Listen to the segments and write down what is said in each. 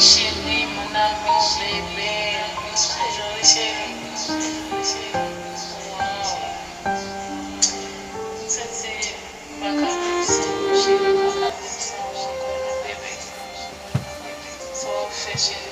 Chérie, mon amour, bébé. Jolie chérie. Wow. C'est ma capuche, chérie, ma capuche, bébé. Faut faire chérie.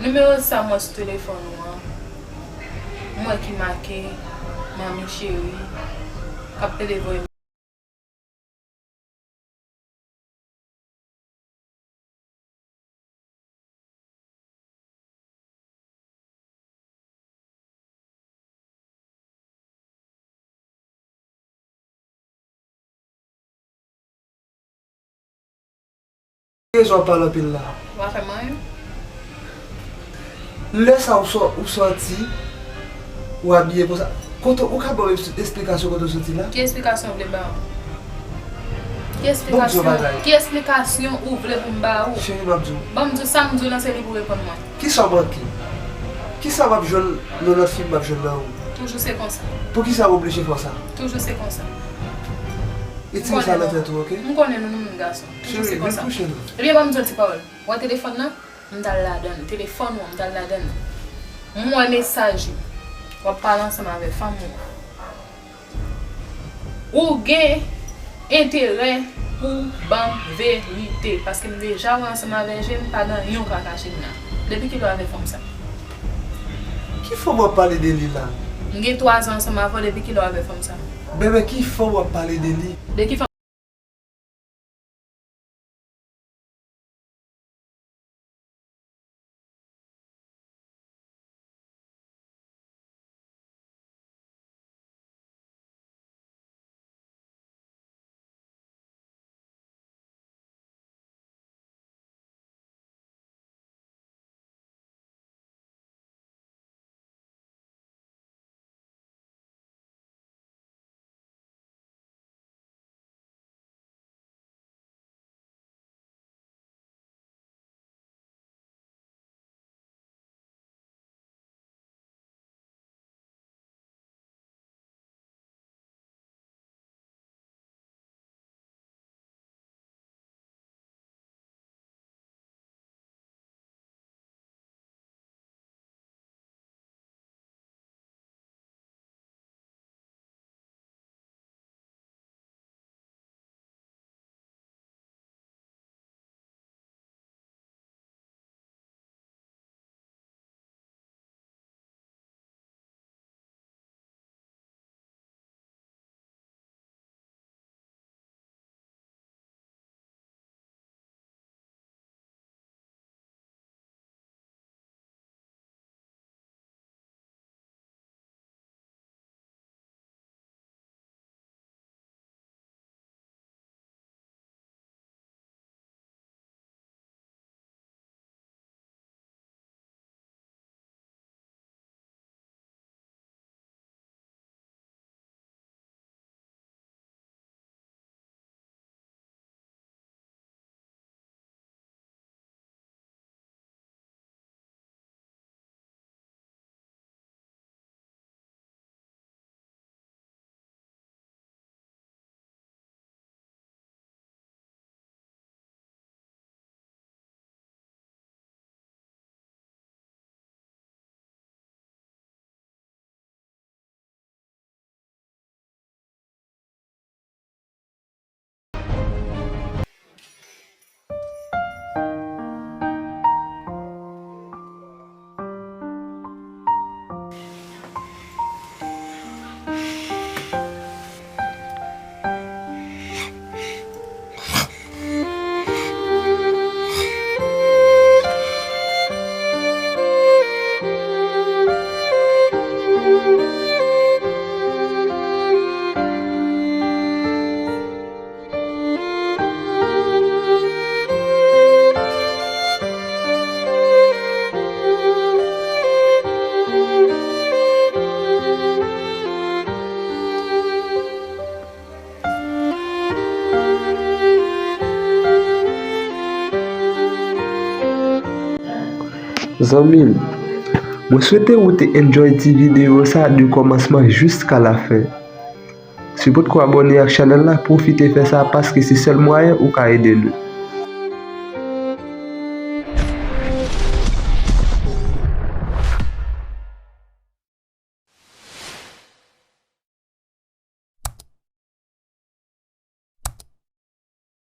Numéro ça moi sur téléphone moi qui marqué mamie chérie cap téléphone. Raison par la pile là. Va faire moi. Laisse ça ou sorti ou habillé pour ça. Quand on a une explication quand on sorti là. Qui explication vous voulez ba? Qui explication ou voulez pour ba ou? Chérie Babdou. Babdou ça me dit là c'est pour répondre moi. Qui ça va qui ça va jouer notre film va jouer là ou? Toujours c'est comme ça. Pour qui ça obligé faire ça? Toujours c'est comme ça. Et tu ça la tête OK? On connaît nous garçon. Chérie, viens coucher nous. Eh bien, va me dire parole. Mon téléphone là, m'dal la donne, téléphone ou m'dal la donne. Moi message, on parle ensemble avec femme ou gain intérêt pour ban vérité parce que déjà ensemble avec j'aime pas dans yon ka caché depuis qu'il avait fait ça. Qui faut moi parler de lui là? J'ai 3 ans ensemble avant depuis qu'il avait fait ça. Bébé, qui faut moi parler de lui? Depuis qu'il Zanmim, je souhaite que tu enjoy cette vidéo ça du commencement jusqu'à la fin. Si vous êtes abonné à la chaîne, profitez de faire ça parce que c'est le seul moyen où vous aider nous.